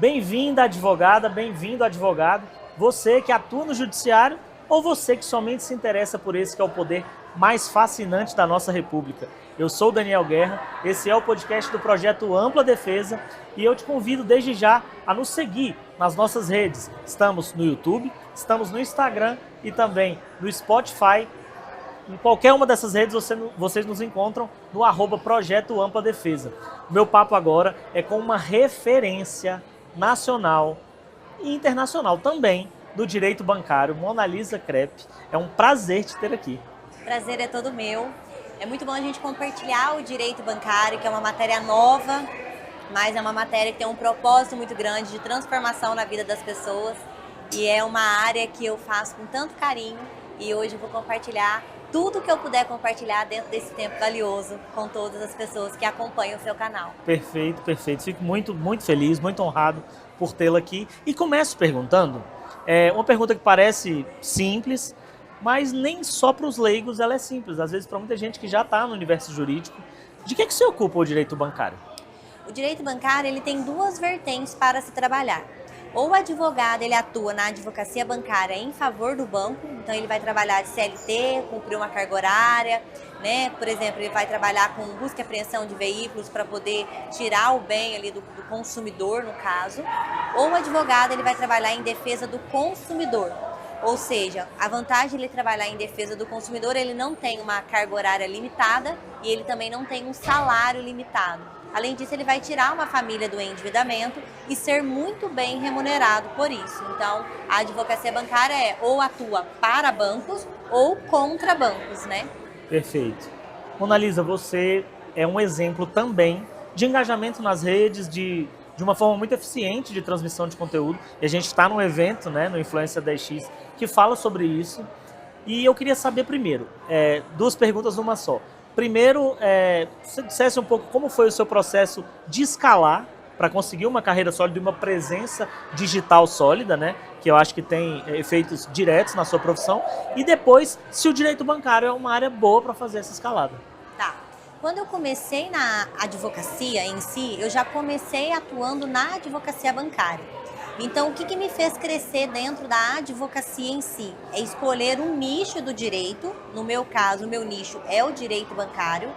Bem-vinda, advogada, bem-vindo, advogado. Você que atua no judiciário ou você que somente se interessa por esse que é o poder mais fascinante da nossa república. Eu sou o Daniel Guerra, esse é o podcast do projeto Ampla Defesa e eu te convido desde já a nos seguir nas nossas redes. Estamos no YouTube, estamos no Instagram e também no Spotify. Em qualquer uma dessas redes vocês nos encontram no @Projeto Ampla Defesa. O meu papo agora é com uma referência nacional e internacional também do direito bancário, Monalisa Crepe. É um prazer te ter aqui. Prazer é todo meu. É muito bom a gente compartilhar o direito bancário, que é uma matéria nova, mas é uma matéria que tem um propósito muito grande de transformação na vida das pessoas. E é uma área que eu faço com tanto carinho e hoje eu vou compartilhar tudo que eu puder compartilhar dentro desse tempo valioso com todas as pessoas que acompanham o seu canal. Perfeito, perfeito. Fico muito feliz, muito honrado por tê-la aqui. E começo perguntando, uma pergunta que parece simples, mas nem só para os leigos ela é simples. Às vezes para muita gente que já está no universo jurídico. De que se ocupa o direito bancário? O direito bancário ele tem duas vertentes para se trabalhar. Ou o advogado ele atua na advocacia bancária em favor do banco, então ele vai trabalhar de CLT, cumprir uma carga horária, né? Por exemplo, ele vai trabalhar com busca e apreensão de veículos para poder tirar o bem ali do consumidor, no caso. Ou o advogado ele vai trabalhar em defesa do consumidor. Ou seja, a vantagem de ele trabalhar em defesa do consumidor, ele não tem uma carga horária limitada e ele também não tem um salário limitado. Além disso, ele vai tirar uma família do endividamento e ser muito bem remunerado por isso. Então, a advocacia bancária ou atua para bancos ou contra bancos, né? Perfeito. Monalisa, você é um exemplo também de engajamento nas redes, de uma forma muito eficiente de transmissão de conteúdo. E a gente está num evento, né, no Influência 10X, que fala sobre isso. E eu queria saber primeiro, duas perguntas numa só. Primeiro, você dissesse um pouco como foi o seu processo de escalar para conseguir uma carreira sólida e uma presença digital sólida, né? Que eu acho que tem efeitos diretos na sua profissão. E depois, se o direito bancário é uma área boa para fazer essa escalada. Tá. Quando eu comecei na advocacia em si, eu já comecei atuando na advocacia bancária. Então, o que me fez crescer dentro da advocacia em si? É escolher um nicho do direito. No meu caso, o meu nicho é o direito bancário.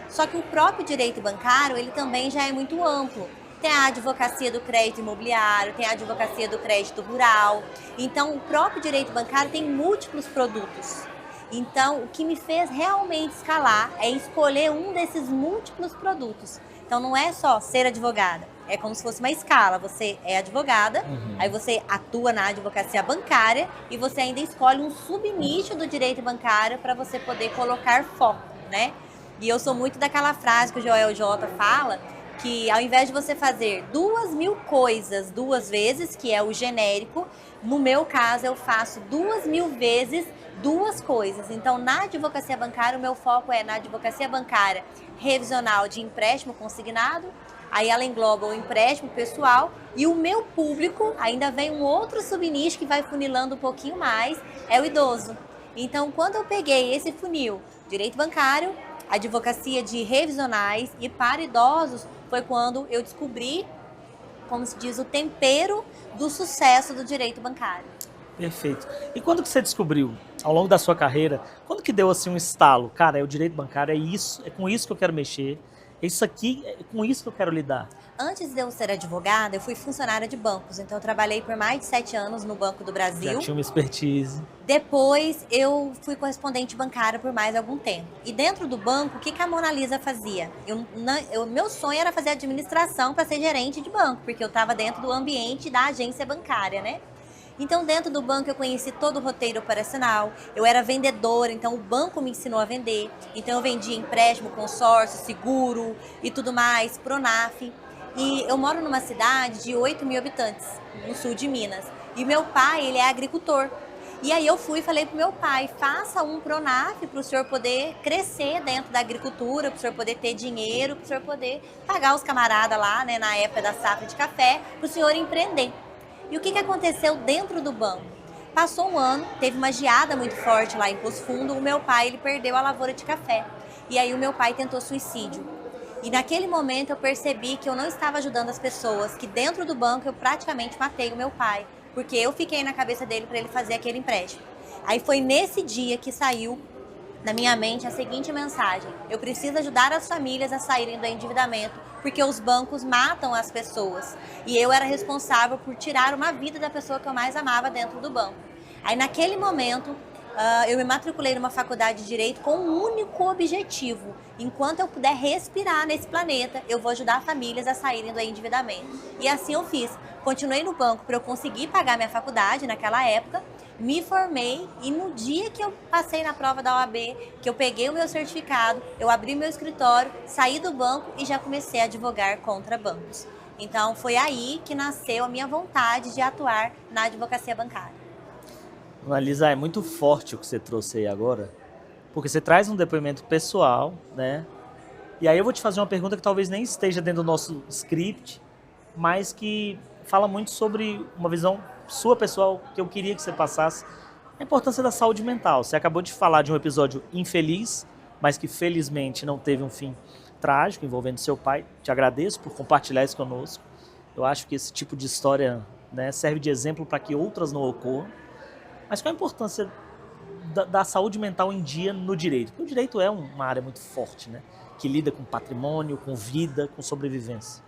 Só que o próprio direito bancário, ele também já é muito amplo. Tem a advocacia do crédito imobiliário, tem a advocacia do crédito rural. Então, o próprio direito bancário tem múltiplos produtos. Então, o que me fez realmente escalar é escolher um desses múltiplos produtos. Então, não é só ser advogada. É como se fosse uma escala. Você é advogada, aí você atua na advocacia bancária e você ainda escolhe um subnicho do direito bancário para você poder colocar foco, né? E eu sou muito daquela frase que o Joel J fala, que ao invés de você fazer 2.000 coisas 2 vezes, que é o genérico, no meu caso eu faço 2.000 vezes 2 coisas. Então, na advocacia bancária, o meu foco é na advocacia bancária revisional de empréstimo consignado. Aí ela engloba o empréstimo pessoal e o meu público, ainda vem um outro subnicho que vai funilando um pouquinho mais, é o idoso. Então, quando eu peguei esse funil, direito bancário, advocacia de revisionais e para idosos, foi quando eu descobri, como se diz, o tempero do sucesso do direito bancário. Perfeito. E quando que você descobriu, ao longo da sua carreira, quando que deu assim um estalo? Cara, é o direito bancário, é isso, é com isso que eu quero mexer. Isso aqui, é com isso que eu quero lidar. Antes de eu ser advogada, eu fui funcionária de bancos. Então, eu trabalhei por mais de 7 anos no Banco do Brasil. Já tinha uma expertise. Depois, eu fui correspondente bancária por mais algum tempo. E dentro do banco, o que a Monalisa fazia? Meu sonho era fazer administração para ser gerente de banco, porque eu estava dentro do ambiente da agência bancária, né? Então, dentro do banco, eu conheci todo o roteiro operacional, eu era vendedora, então o banco me ensinou a vender. Então, eu vendia empréstimo, consórcio, seguro e tudo mais, Pronaf. E eu moro numa cidade de 8.000 habitantes, no sul de Minas. E meu pai, ele é agricultor. E aí eu fui e falei pro meu pai, faça um Pronaf para o senhor poder crescer dentro da agricultura, para o senhor poder ter dinheiro, para o senhor poder pagar os camaradas lá, né, na época da safra de café, para o senhor empreender. E o que aconteceu dentro do banco? Passou um ano, teve uma geada muito forte lá em Poço Fundo, o meu pai ele perdeu a lavoura de café. E aí o meu pai tentou suicídio. E naquele momento eu percebi que eu não estava ajudando as pessoas, que dentro do banco eu praticamente matei o meu pai, porque eu fiquei na cabeça dele para ele fazer aquele empréstimo. Aí foi nesse dia que saiu na minha mente a seguinte mensagem: eu preciso ajudar as famílias a saírem do endividamento, porque os bancos matam as pessoas. E eu era responsável por tirar uma vida da pessoa que eu mais amava dentro do banco. Aí naquele momento, eu me matriculei numa faculdade de Direito com um único objetivo: enquanto eu puder respirar nesse planeta, eu vou ajudar famílias a saírem do endividamento. E assim eu fiz. Continuei no banco para eu conseguir pagar minha faculdade naquela época, me formei e no dia que eu passei na prova da OAB, que eu peguei o meu certificado, eu abri meu escritório, saí do banco e já comecei a advogar contra bancos. Então foi aí que nasceu a minha vontade de atuar na advocacia bancária. Analisa, é muito forte o que você trouxe aí agora, porque você traz um depoimento pessoal, né? E aí eu vou te fazer uma pergunta que talvez nem esteja dentro do nosso script, mas que fala muito sobre uma visão sua pessoal que eu queria que você passasse, a importância da saúde mental. Você acabou de falar de um episódio infeliz, mas que felizmente não teve um fim trágico envolvendo seu pai. Te agradeço por compartilhar isso conosco. Eu acho que esse tipo de história, né, serve de exemplo para que outras não ocorram. Mas qual a importância da saúde mental em dia no direito? Porque o direito é uma área muito forte, né? Que lida com patrimônio, com vida, com sobrevivência.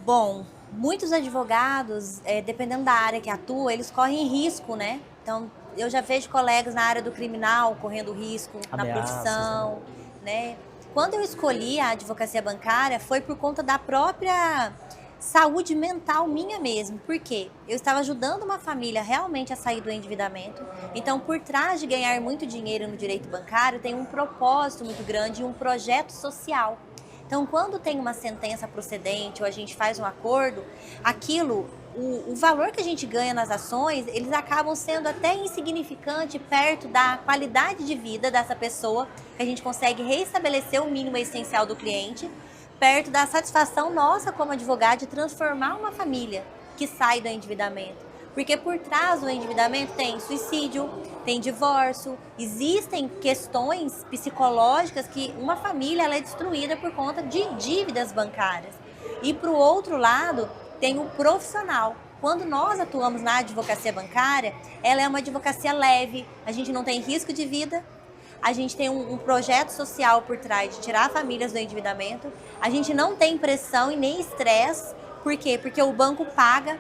Bom, muitos advogados, dependendo da área que atua, eles correm risco, né? Então, eu já vejo colegas na área do criminal correndo risco, Ameaças, na profissão, né? Quando eu escolhi a advocacia bancária, foi por conta da própria saúde mental minha mesmo. Por quê? Eu estava ajudando uma família realmente a sair do endividamento. Então, por trás de ganhar muito dinheiro no direito bancário, tem um propósito muito grande e um projeto social. Então, quando tem uma sentença procedente ou a gente faz um acordo, aquilo, o valor que a gente ganha nas ações, eles acabam sendo até insignificante perto da qualidade de vida dessa pessoa, que a gente consegue reestabelecer o mínimo essencial do cliente, perto da satisfação nossa como advogado de transformar uma família que sai do endividamento. Porque por trás do endividamento tem suicídio, tem divórcio, existem questões psicológicas que uma família ela é destruída por conta de dívidas bancárias. E para o outro lado, tem o profissional. Quando nós atuamos na advocacia bancária, ela é uma advocacia leve, a gente não tem risco de vida, a gente tem um projeto social por trás de tirar famílias do endividamento, a gente não tem pressão e nem estresse. Por quê? Porque o banco paga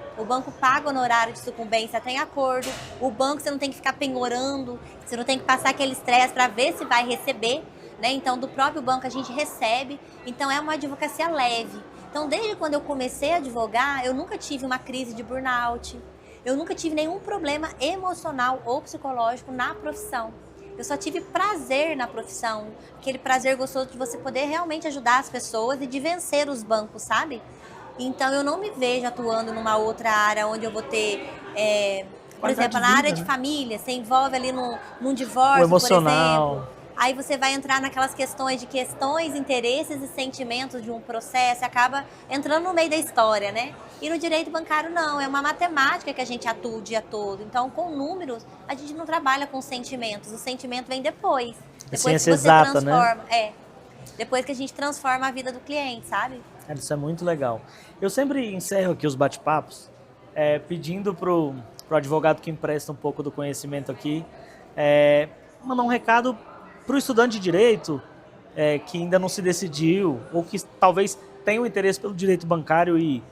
honorário de sucumbência, tem acordo, o banco você não tem que ficar penhorando, você não tem que passar aquele estresse para ver se vai receber, né? Então, do próprio banco a gente recebe, então é uma advocacia leve. Então, desde quando eu comecei a advogar, eu nunca tive uma crise de burnout, eu nunca tive nenhum problema emocional ou psicológico na profissão. Eu só tive prazer na profissão, aquele prazer gostoso de você poder realmente ajudar as pessoas e de vencer os bancos, sabe? Então, eu não me vejo atuando numa outra área onde eu vou ter, por exemplo, na área de família, você envolve ali num divórcio, o emocional, por exemplo. Aí você vai entrar naquelas questões, interesses e sentimentos de um processo, acaba entrando no meio da história, né? E no direito bancário não, é uma matemática que a gente atua o dia todo. Então, com números, a gente não trabalha com sentimentos, o sentimento vem depois. Depois que você transforma, né? Depois que a gente transforma a vida do cliente, sabe? Isso é muito legal. Eu sempre encerro aqui os bate-papos pedindo pro advogado que empresta um pouco do conhecimento aqui mandar um recado pro estudante de direito que ainda não se decidiu ou que talvez tenha um interesse pelo direito bancário, e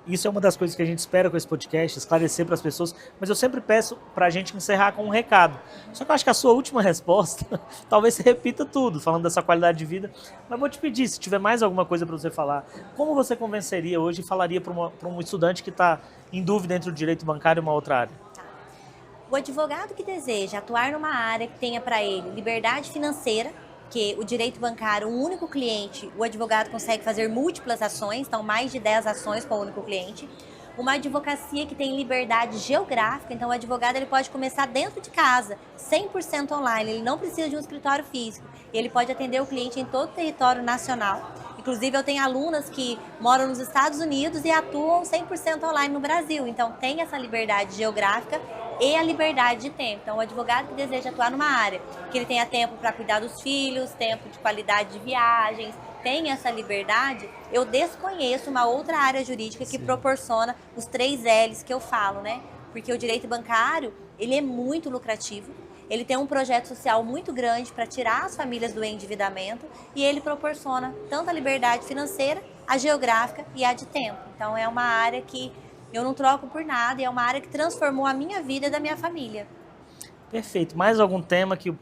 isso é uma das coisas que a gente espera com esse podcast, esclarecer para as pessoas, mas eu sempre peço para a gente encerrar com um recado. Só que eu acho que a sua última resposta, talvez você repita tudo, falando dessa qualidade de vida, mas vou te pedir, se tiver mais alguma coisa para você falar, como você convenceria hoje e falaria para um estudante que está em dúvida entre o direito bancário e uma outra área? O advogado que deseja atuar numa área que tenha para ele liberdade financeira, que o direito bancário, um único cliente, o advogado consegue fazer múltiplas ações, então mais de 10 ações com o único cliente. Uma advocacia que tem liberdade geográfica, então o advogado ele pode começar dentro de casa, 100% online, ele não precisa de um escritório físico, ele pode atender o cliente em todo o território nacional. Inclusive eu tenho alunas que moram nos Estados Unidos e atuam 100% online no Brasil, então tem essa liberdade geográfica e a liberdade de tempo. Então, o advogado que deseja atuar numa área, que ele tenha tempo para cuidar dos filhos, tempo de qualidade de viagens, tem essa liberdade, eu desconheço uma outra área jurídica que proporciona os 3 L's que eu falo, né? Porque o direito bancário, ele é muito lucrativo, ele tem um projeto social muito grande para tirar as famílias do endividamento e ele proporciona tanto a liberdade financeira, a geográfica e a de tempo. Então é uma área que eu não troco por nada e é uma área que transformou a minha vida e da minha família. Perfeito. Mais algum tema que,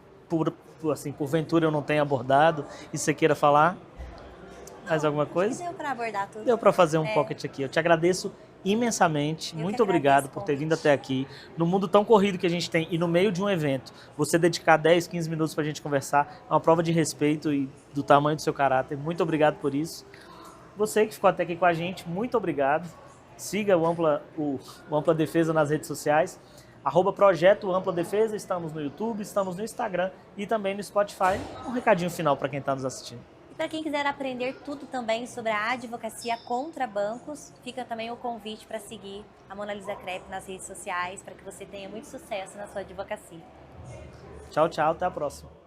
porventura eu não tenha abordado e você queira falar? Mais alguma coisa? Deu para abordar tudo. Deu para fazer um pocket aqui. Eu te agradeço imensamente. Muito obrigado por ter vindo até aqui. No mundo tão corrido que a gente tem e no meio de um evento, você dedicar 10, 15 minutos para a gente conversar é uma prova de respeito e do tamanho do seu caráter. Muito obrigado por isso. Você que ficou até aqui com a gente, muito obrigado. Siga o Ampla Defesa nas redes sociais. @Projeto Ampla Defesa. Estamos no YouTube, estamos no Instagram e também no Spotify. Um recadinho final para quem está nos assistindo. Para quem quiser aprender tudo também sobre a advocacia contra bancos, fica também o convite para seguir a Mona Lisa Crepe nas redes sociais, para que você tenha muito sucesso na sua advocacia. Tchau, tchau, até a próxima.